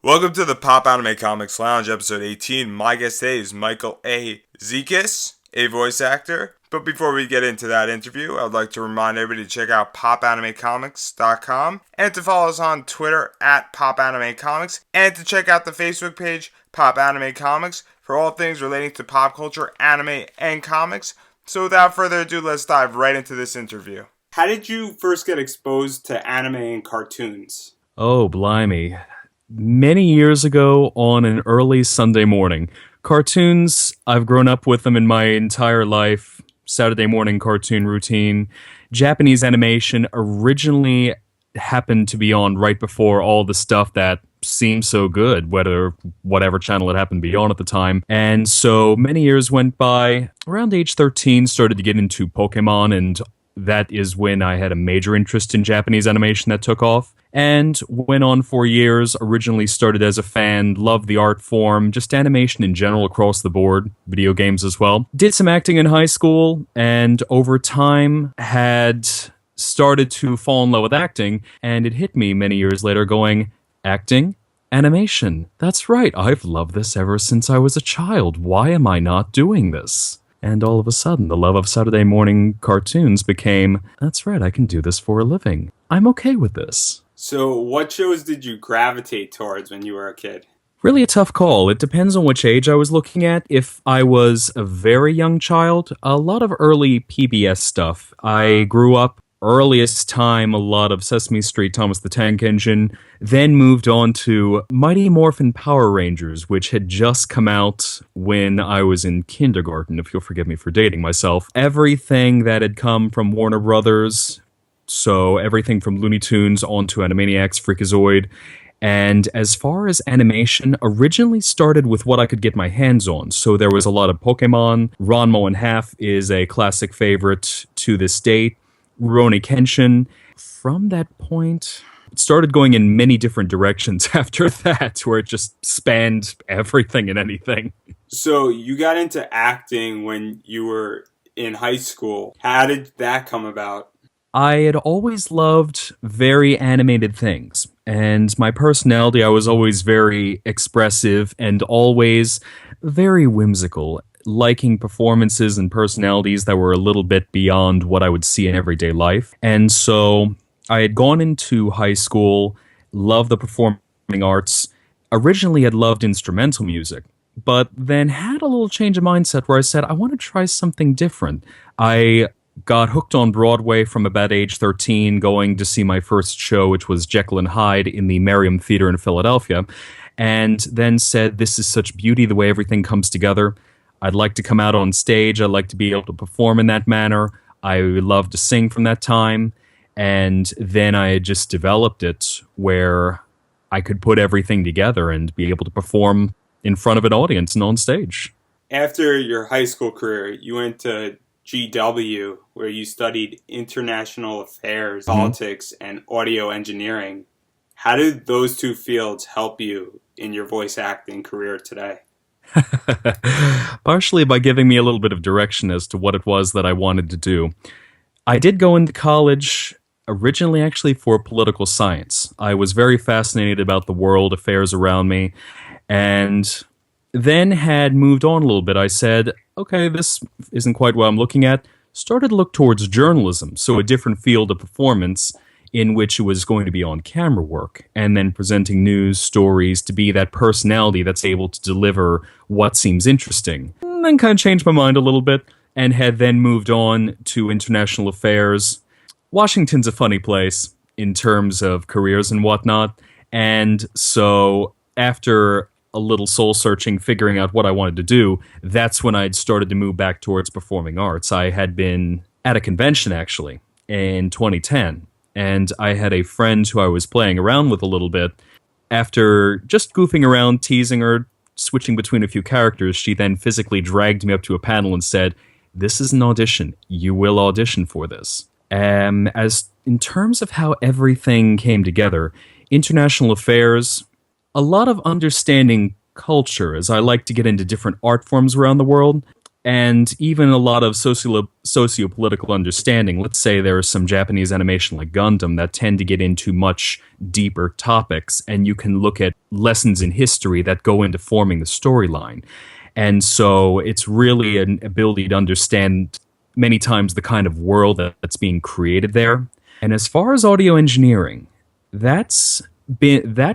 Welcome to the Popanimecomics Lounge, episode 18. My guest today is Micheal Zekas, a voice actor. But before we get into that interview, I'd like to remind everybody to check out popanimecomics.com and to follow us on Twitter at popanimecomics and to check out the Facebook page Pop Anime Comics for all things relating to pop culture, anime, and comics. So without further ado, let's dive right into this interview. How did you first get exposed to anime and cartoons? Oh, blimey. Many years ago on an early Sunday morning. Cartoons, I've grown up with them in my entire life. Saturday morning cartoon routine. Japanese animation originally happened to be on right before all the stuff that seemed so good, whatever channel it happened to be on at the time. And so many years went by. Around age 13, started to get into Pokemon, and that is when I had a major interest in Japanese animation that took off. And went on for years, originally started as a fan, loved the art form, just animation in general across the board, video games as well. Did some acting in high school, and over time had started to fall in love with acting, and it hit me many years later going, acting? Animation. That's right, I've loved this ever since I was a child. Why am I not doing this? And all of a sudden, the love of Saturday morning cartoons became, that's right, I can do this for a living. I'm okay with this. So what shows did you gravitate towards when you were a kid? Really a tough call. It depends on which age I was looking at. If I was a very young child, a lot of early PBS stuff. I grew up earliest time, a lot of Sesame Street, Thomas the Tank Engine, then moved on to Mighty Morphin Power Rangers, which had just come out when I was in kindergarten, if you'll forgive me for dating myself. Everything that had come from Warner Brothers, so everything from Looney Tunes on to Animaniacs, Freakazoid. And as far as animation, originally started with what I could get my hands on. So there was a lot of Pokemon. Ranma and Half is a classic favorite to this date. Rurouni Kenshin. From that point, it started going in many different directions after that, where it just spanned everything and anything. So you got into acting when you were in high school. How did that come about? I had always loved very animated things, and my personality, I was always very expressive and always very whimsical, liking performances and personalities that were a little bit beyond what I would see in everyday life. And so I had gone into high school, loved the performing arts, originally had loved instrumental music, but then had a little change of mindset where I said, I want to try something different. I got hooked on Broadway from about age 13, going to see my first show, which was Jekyll and Hyde in the Merriam Theater in Philadelphia, and then said, this is such beauty, the way everything comes together. I'd like to come out on stage. I'd like to be able to perform in that manner. I love to sing from that time. And then I had just developed it where I could put everything together and be able to perform in front of an audience and on stage. After your high school career, you went to GW, where you studied international affairs, politics, and audio engineering. How did those two fields help you in your voice acting career today? Partially by giving me a little bit of direction as to what it was that I wanted to do. I did go into college originally actually for political science. I was very fascinated about the world affairs around me, and then had moved on a little bit. I said, okay, this isn't quite what I'm looking at. Started to look towards journalism, so a different field of performance in which it was going to be on camera work, and then presenting news stories to be that personality that's able to deliver what seems interesting. And then kind of changed my mind a little bit, and had then moved on to international affairs. Washington's a funny place in terms of careers and whatnot, and so after a little soul-searching, figuring out what I wanted to do, that's when I'd started to move back towards performing arts. I had been at a convention, actually, in 2010, and I had a friend who I was playing around with a little bit. After just goofing around, teasing her, switching between a few characters, she then physically dragged me up to a panel and said, this is an audition. You will audition for this. As in terms of how everything came together, international affairs, a lot of understanding culture, as I like to get into different art forms around the world. and even a lot of socio-political understanding. Let's say there is some Japanese animation like Gundam that tend to get into much deeper topics, and you can look at lessons in history that go into forming the storyline. And so it's really an ability to understand many times the kind of world that's being created there. And as far as audio engineering, that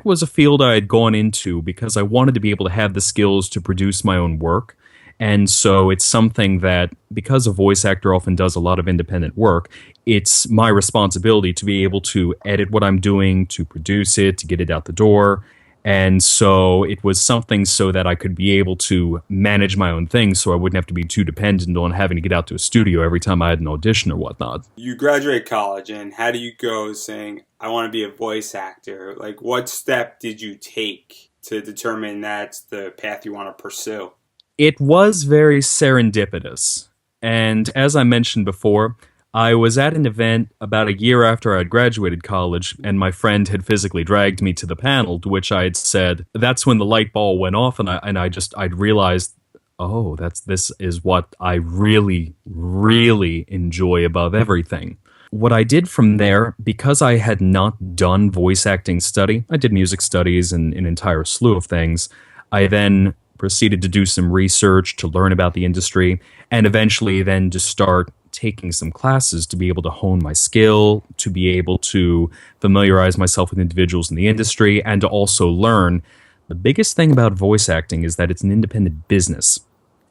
was a field I had gone into because I wanted to be able to have the skills to produce my own work. And so it's something that, because a voice actor often does a lot of independent work, it's my responsibility to be able to edit what I'm doing, to produce it, to get it out the door. And so it was something so that I could be able to manage my own things so I wouldn't have to be too dependent on having to get out to a studio every time I had an audition or whatnot. You graduate college, and how do you go saying, I want to be a voice actor? Like, what step did you take to determine that's the path you want to pursue? It was very serendipitous. And as I mentioned before, I was at an event about a year after I had graduated college, and my friend had physically dragged me to the panel, to which I had said, that's when the light bulb went off, and I'd realized, oh, this is what I really, really enjoy above everything. What I did from there, because I had not done voice acting study, I did music studies and an entire slew of things. I then proceeded to do some research to learn about the industry, and eventually then to start taking some classes to be able to hone my skill, to be able to familiarize myself with individuals in the industry, and to also learn. The biggest thing about voice acting is that it's an independent business.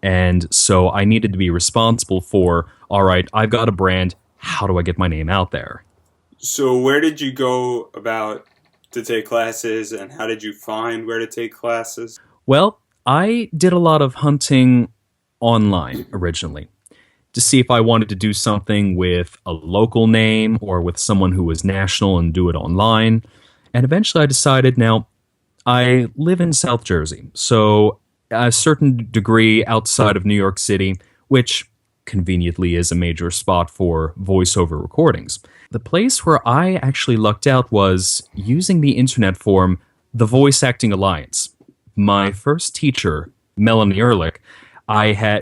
And so I needed to be responsible for, all right, I've got a brand, how do I get my name out there? So where did you go about to take classes, and how did you find where to take classes? Well, I did a lot of hunting online originally to see if I wanted to do something with a local name or with someone who was national and do it online. And eventually I decided, now, I live in South Jersey, so a certain degree outside of New York City, which conveniently is a major spot for voiceover recordings. The place where I actually lucked out was using the internet forum, the Voice Acting Alliance. My first teacher, Melanie Ehrlich,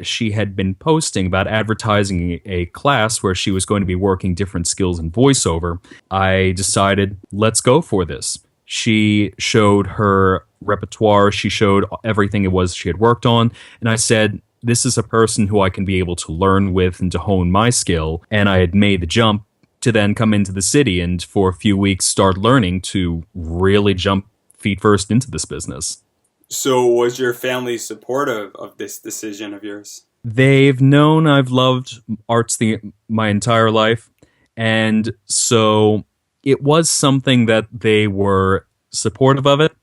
she had been posting about advertising a class where she was going to be working different skills in voiceover. I decided, let's go for this. She showed her repertoire, she showed everything it was she had worked on, and I said, this is a person who I can be able to learn with and to hone my skill, and I had made the jump to then come into the city and for a few weeks start learning to really jump feet first into this business. So was your family supportive of this decision of yours? They've known I've loved arts my entire life, and so it was something that they were supportive of it.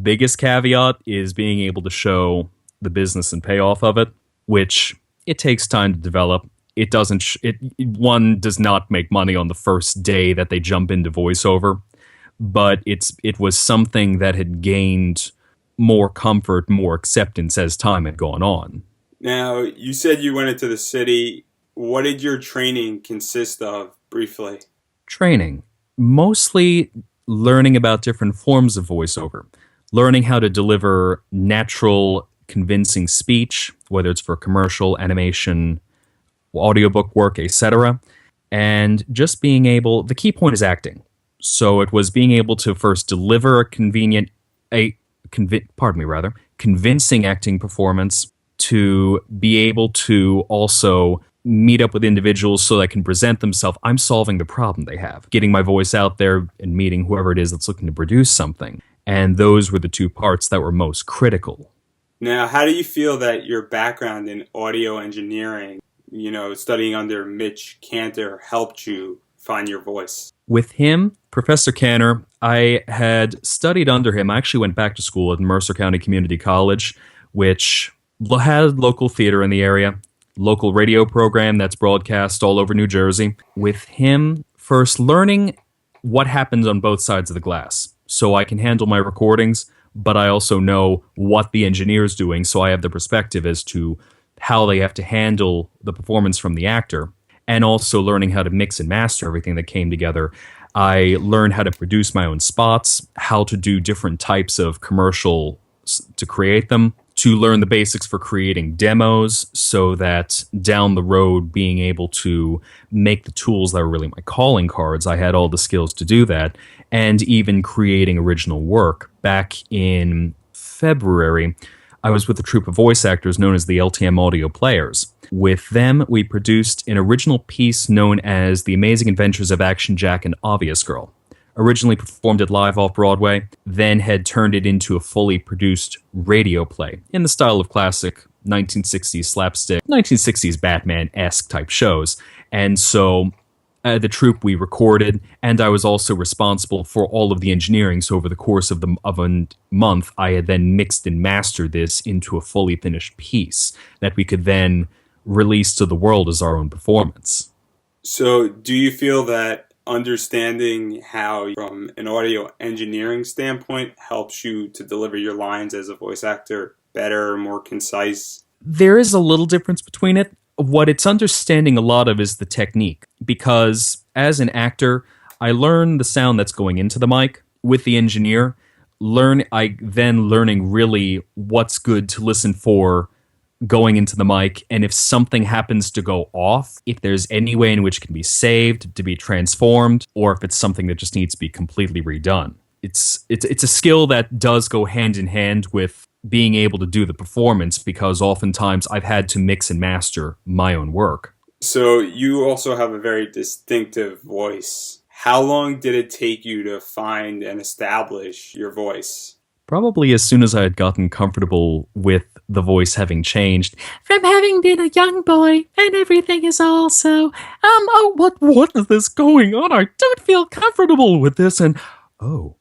Biggest caveat is being able to show the business and payoff of it, which it takes time to develop. One does not make money on the first day that they jump into voiceover, but it was something that had gained more comfort, more acceptance as time had gone on. Now, you said you went into the city. What did your training consist of, briefly? Training. Mostly learning about different forms of voiceover. Learning how to deliver natural, convincing speech, whether it's for commercial, animation, audiobook work, etc. And just being able, the key point is acting. So it was being able to first deliver convincing acting performance, to be able to also meet up with individuals so they can present themselves. I'm solving the problem they have, getting my voice out there and meeting whoever it is that's looking to produce something. And those were the two parts that were most critical. Now, how do you feel that your background in audio engineering, studying under Mitch Cantor, helped you find your voice? With him, Professor Cantor, I had studied under him. I actually went back to school at Mercer County Community College, which had local theater in the area, local radio program that's broadcast all over New Jersey. With him, first learning what happens on both sides of the glass, so I can handle my recordings, but I also know what the engineer's doing, so I have the perspective as to how they have to handle the performance from the actor, and also learning how to mix and master everything that came together. I learned how to produce my own spots, how to do different types of commercial to create them, to learn the basics for creating demos so that down the road being able to make the tools that were really my calling cards, I had all the skills to do that, and even creating original work. Back in February, I was with a troupe of voice actors known as the LTM Audio Players. With them, we produced an original piece known as The Amazing Adventures of Action Jack and Obvious Girl. Originally performed it live off-Broadway, then had turned it into a fully produced radio play in the style of classic 1960s slapstick, 1960s Batman-esque type shows. And so the troupe we recorded, and I was also responsible for all of the engineering. So over the course of a month, I had then mixed and mastered this into a fully finished piece that we could then release to the world as our own performance. So do you feel that understanding how, from an audio engineering standpoint, helps you to deliver your lines as a voice actor better, more concise? There is a little difference between it. What it's understanding a lot of is the technique, because as an actor, I learn the sound that's going into the mic with the engineer. Learning really what's good to listen for going into the mic, and if something happens to go off, if there's any way in which it can be saved, to be transformed, or if it's something that just needs to be completely redone. It's a skill that does go hand in hand with being able to do the performance, because oftentimes I've had to mix and master my own work. So you also have a very distinctive voice. How long did it take you to find and establish your voice? Probably as soon as I had gotten comfortable with the voice having changed from having been a young boy, and everything is also, what is this going on? I don't feel comfortable with this, and oh,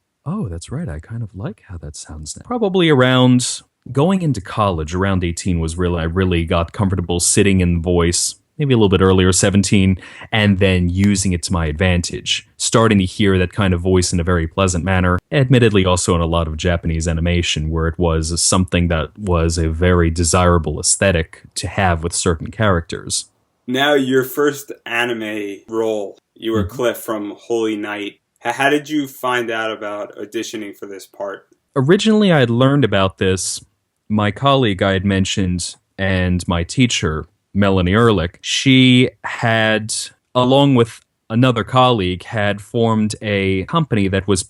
that's right, I kind of like how that sounds now. Probably around going into college, around 18 was I really got comfortable sitting in the voice, maybe a little bit earlier, 17, and then using it to my advantage, starting to hear that kind of voice in a very pleasant manner, admittedly also in a lot of Japanese animation, where it was something that was a very desirable aesthetic to have with certain characters. Now, your first anime role, you were Cliff from Holy Knight. How did you find out about auditioning for this part? Originally, I had learned about this. My colleague I had mentioned, and my teacher, Melanie Ehrlich, she had, along with another colleague, had formed a company that was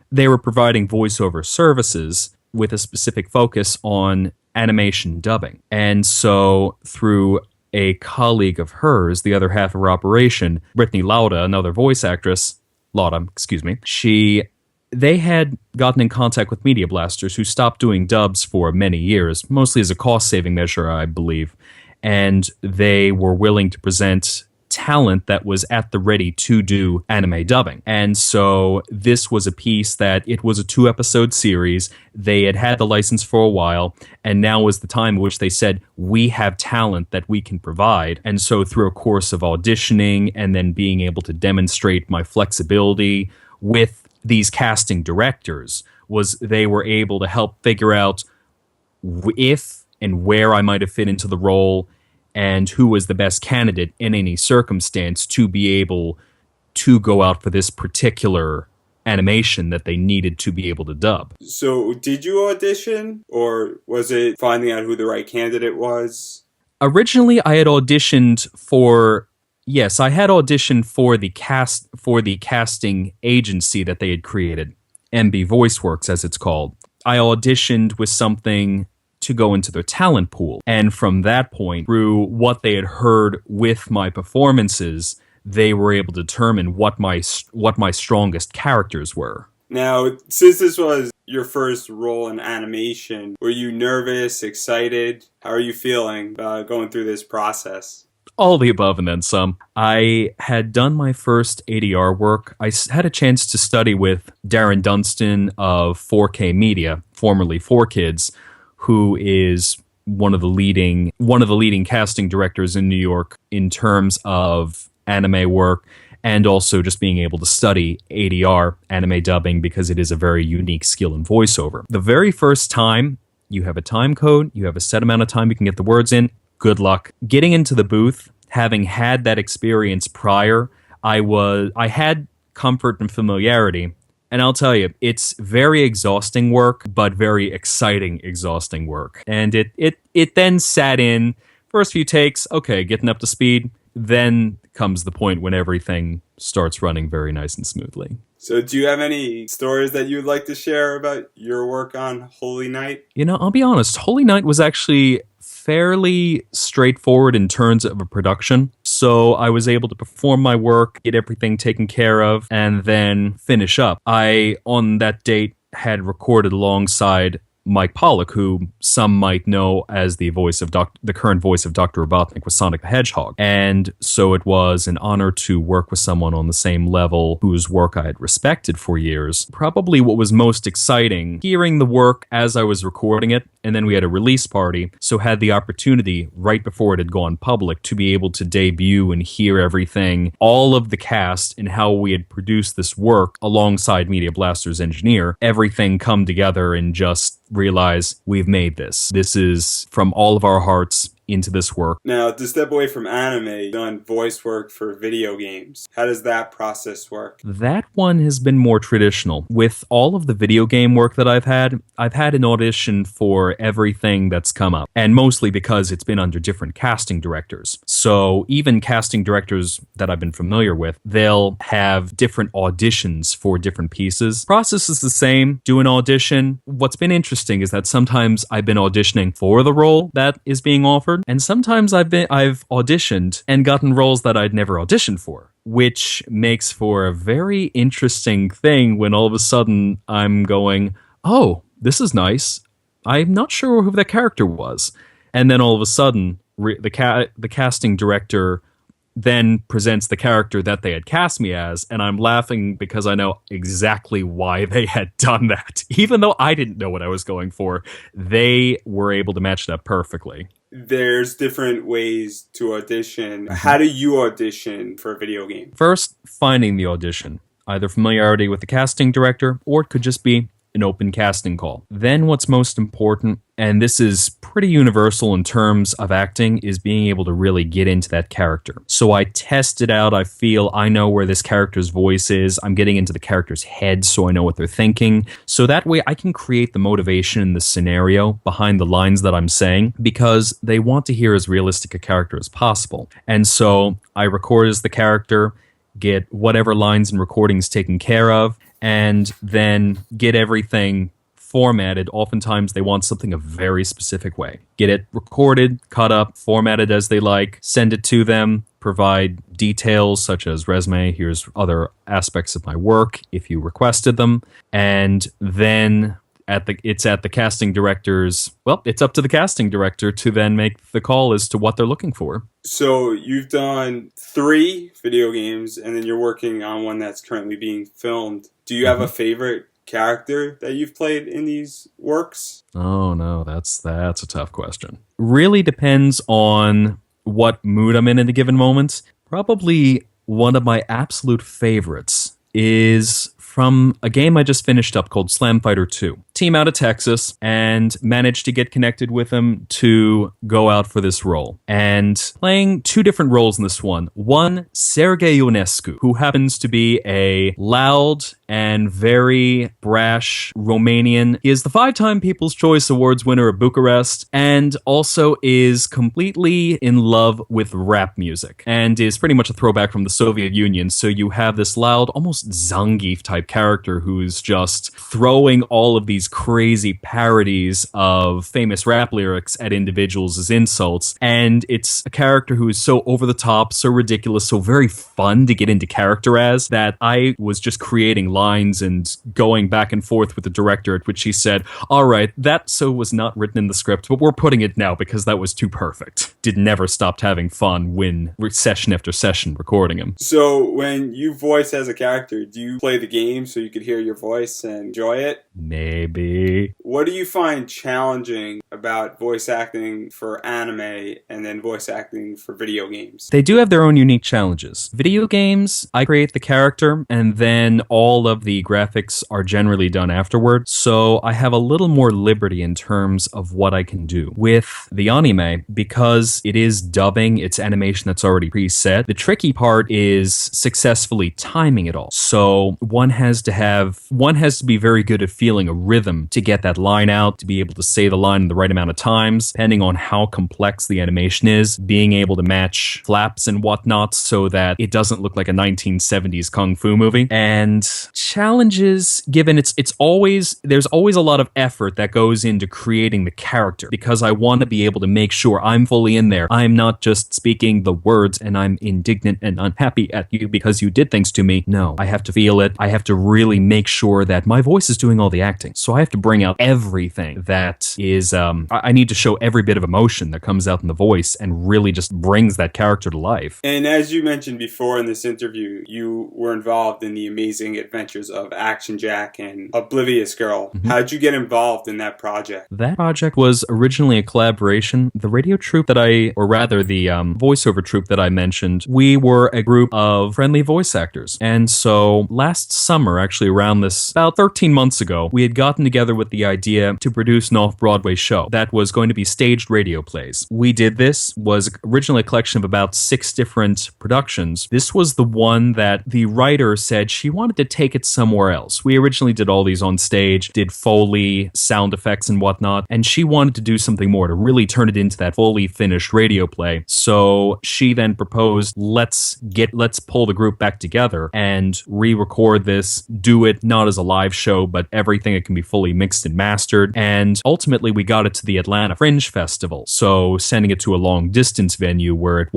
they were providing voiceover services with a specific focus on animation dubbing. And so through a colleague of hers, the other half of her operation, Brittany Lauda, another voice actress, they had gotten in contact with Media Blasters, who stopped doing dubs for many years, mostly as a cost-saving measure, I believe. And they were willing to present talent that was at the ready to do anime dubbing. And so this was a piece that it was a 2-episode series. They had the license for a while, and now was the time in which they said, we have talent that we can provide. And so through a course of auditioning and then being able to demonstrate my flexibility with these casting directors, they were able to help figure out if and where I might have fit into the role, and who was the best candidate in any circumstance to be able to go out for this particular animation that they needed to be able to dub. So did you audition, or was it finding out who the right candidate was? Originally, I had auditioned for the casting agency that they had created, MB VoiceWorks as it's called. I auditioned with something to go into their talent pool. And from that point, through what they had heard with my performances, they were able to determine what my strongest characters were. Now, since this was your first role in animation, were you nervous, excited? How are you feeling about going through this process? All the above and then some. I had done my first ADR work. I had a chance to study with Darren Dunstan of 4K Media, formerly 4Kids, who is one of the leading casting directors in New York in terms of anime work, and also just being able to study ADR, anime dubbing, because it is a very unique skill in voiceover. The very first time, you have a time code, you have a set amount of time you can get the words in, good luck. Getting into the booth, having had that experience prior, I had comfort and familiarity And I'll tell you, it's very exhausting work, but very exciting, exhausting work. And it then sat in, first few takes, okay, getting up to speed. Then comes the point when everything starts running very nice and smoothly. So do you have any stories that you'd like to share about your work on Holy Night? I'll be honest, Holy Night was actually fairly straightforward in terms of a production. So I was able to perform my work, get everything taken care of, and then finish up. I, on that date, had recorded alongside Mike Pollock, who some might know as the current voice of Dr. Robotnik with Sonic the Hedgehog. And so it was an honor to work with someone on the same level whose work I had respected for years. Probably what was most exciting, hearing the work as I was recording it, and then we had a release party, so had the opportunity right before it had gone public to be able to debut and hear everything, all of the cast and how we had produced this work alongside Media Blaster's engineer, everything come together and just realize we've made this. This is from all of our hearts into this work. Now, to step away from anime, you've done voice work for video games. How does that process work? That one has been more traditional. With all of the video game work that I've had an audition for everything that's come up. And mostly because it's been under different casting directors. So even casting directors that I've been familiar with, they'll have different auditions for different pieces. Process is the same. Do an audition. What's been interesting is that sometimes I've been auditioning for the role that is being offered. And sometimes I've auditioned and gotten roles that I'd never auditioned for, which makes for a very interesting thing when all of a sudden I'm going, oh, this is nice. I'm not sure who that character was. And then all of a sudden, the casting director then presents the character that they had cast me as, and I'm laughing because I know exactly why they had done that. Even though I didn't know what I was going for, they were able to match that perfectly. There's different ways to audition. How do you audition for a video game? First, finding the audition. Either familiarity with the casting director, or it could just be an open casting call. Then what's most important, and this is pretty universal in terms of acting, is being able to really get into that character. So I test it out. I feel I know where this character's voice is. I'm getting into the character's head so I know what they're thinking. So that way I can create the motivation and the scenario behind the lines that I'm saying, because they want to hear as realistic a character as possible. And so I record as the character, get whatever lines and recordings taken care of, and then get everything formatted. Oftentimes they want something a very specific way. Get it recorded, cut up, formatted as they like, send it to them, provide details such as resume, here's other aspects of my work if you requested them, and then it's at the casting director's, well, it's up to the casting director to then make the call as to what they're looking for. So you've done 3 video games, and then you're working on one that's currently being filmed. Do you have a favorite character that you've played in these works? Oh no, that's a tough question. Really depends on what mood I'm in at a given moment. Probably one of my absolute favorites is from a game I just finished up called Slam Fighter 2. Team out of Texas, and managed to get connected with them to go out for this role. And playing 2 different roles in this one. One, Sergei Ionescu, who happens to be a loud and very brash Romanian. He is the 5-time People's Choice Awards winner of Bucharest, and also is completely in love with rap music, and is pretty much a throwback from the Soviet Union. So you have this loud, almost Zangief type character who's just throwing all of these crazy parodies of famous rap lyrics at individuals as insults. And it's a character who is so over the top, so ridiculous, so very fun to get into character as, that I was just creating lines and going back and forth with the director, at which he said, all right, that so was not written in the script, but we're putting it now because that was too perfect. Never stopped having fun when session after session recording him. So when you voice as a character, do you play the game so you could hear your voice and enjoy it? Maybe. What do you find challenging about voice acting for anime and then voice acting for video games? They do have their own unique challenges. Video games, I create the character, and then all of the graphics are generally done afterward, so I have a little more liberty in terms of what I can do. With the anime, because it is dubbing, it's animation that's already preset, the tricky part is successfully timing it all. So one has to be very good at feeling a rhythm to get that line out, to be able to say the line in the right amount of times, depending on how complex the animation is, being able to match flaps and whatnot so that it doesn't look like a 1970s kung fu movie. And challenges, given there's always a lot of effort that goes into creating the character, because I want to be able to make sure I'm fully in there. I'm not just speaking the words and I'm indignant and unhappy at you because you did things to me. No, I have to feel it. I have to really make sure that my voice is doing all the acting. So I have to bring out everything that is, I need to show every bit of emotion that comes out in the voice and really just brings that character to life. And as you mentioned before in this interview, you were involved in the amazing adventures of Action Jack and Oblivious Girl. Mm-hmm. How'd you get involved in that project? That project was originally a collaboration. The radio troupe the voiceover troupe that I mentioned, we were a group of friendly voice actors. And so last summer, actually around this, about 13 months ago, we had gotten together with the idea to produce an off-Broadway show that was going to be staged radio plays. We did this, was originally a collection of about 6 different productions. This was the one that the writer said she wanted to take it somewhere else. We originally did all these on stage, did Foley, sound effects and whatnot, and she wanted to do something more to really turn it into that fully finished radio play. So she then proposed, let's pull the group back together and re-record this, do it not as a live show, but everything it can be fully mixed and mastered. And ultimately we got it to the Atlanta Fringe Festival. So sending it to a long distance venue where it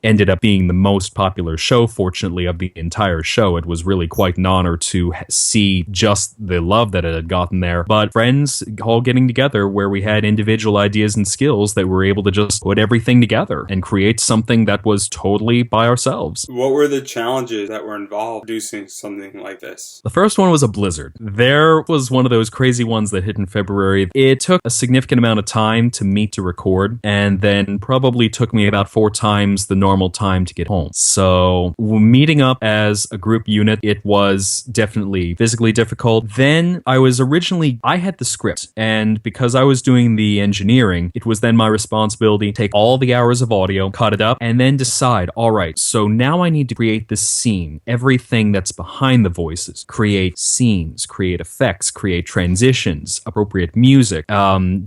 ended up being the most popular show, fortunately, of the entire show. It was really quite an honor to see just the love that it had gotten there. But friends all getting together where we had individual ideas and skills that were able to just put everything together and create something that was totally by ourselves. What were the challenges that were involved producing something like this? The first one was a blizzard. There was one of those crazy ones that hit in February. It took a significant amount of time to meet to record, and then probably took me about 4 times the normal time to get home. So meeting up as a group unit, it was definitely physically difficult. Then I had the script, and because I was doing the engineering, it was then my responsibility to take all the hours of audio, cut it up, and then decide, all right, so now I need to create this scene, everything that's behind the voices, create scenes, create effects, create transitions, appropriate music,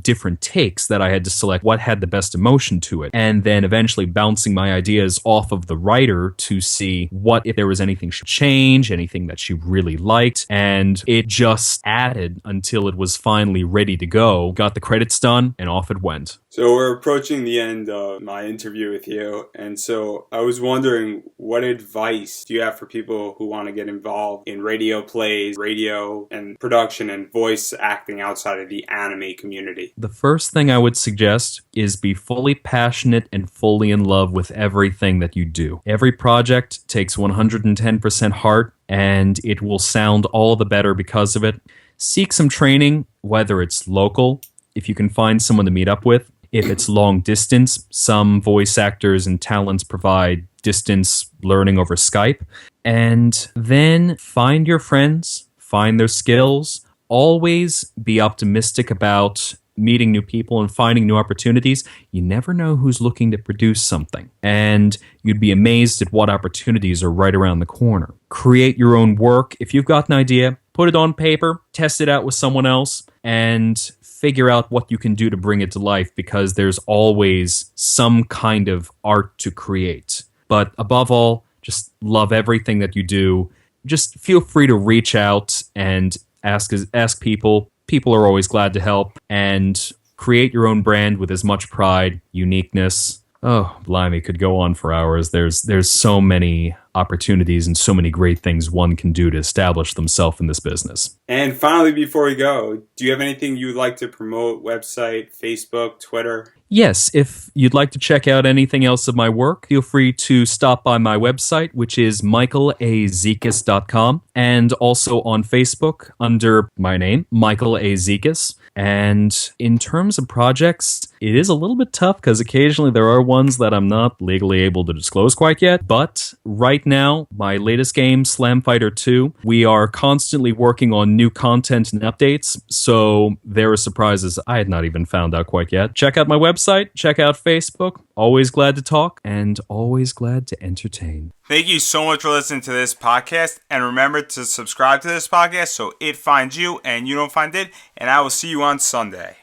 different takes that I had to select what had the best emotion to it, and then eventually bouncing my ideas off of the writer to see what, if there was anything she should change, anything that she really liked, and it just added until it was finally ready to go, got the credits done, and off it went. So we're approaching the end of my interview with you, and so I was wondering, what advice do you have for people who want to get involved in radio plays, radio and production and voice acting outside of the anime community? The first thing I would suggest is be fully passionate and fully in love with everything that you do. Every project takes 110% heart, and it will sound all the better because of it. Seek some training, whether it's local, if you can find someone to meet up with. If it's long distance, some voice actors and talents provide distance learning over Skype. And then find your friends, find their skills. Always be optimistic about meeting new people and finding new opportunities. You never know who's looking to produce something, and you'd be amazed at what opportunities are right around the corner. Create your own work. If you've got an idea, put it on paper, test it out with someone else, and figure out what you can do to bring it to life, because there's always some kind of art to create. But above all, just love everything that you do. Just feel free to reach out and ask people. People are always glad to help, and create your own brand with as much pride, uniqueness. Oh, blimey, could go on for hours. There's so many opportunities and so many great things one can do to establish themselves in this business. And finally, before we go, do you have anything you'd like to promote? Website, Facebook, Twitter? Yes, if you'd like to check out anything else of my work, feel free to stop by my website, which is michealazekas.com, and also on Facebook under my name, Micheal A. Zekas. And in terms of projects, it is a little bit tough because occasionally there are ones that I'm not legally able to disclose quite yet. But right now, my latest game, Slam Fighter 2, we are constantly working on new content and updates. So there are surprises I had not even found out quite yet. Check out my website, check out Facebook. Always glad to talk and always glad to entertain. Thank you so much for listening to this podcast. And remember to subscribe to this podcast so it finds you and you don't find it. And I will see you on Sunday.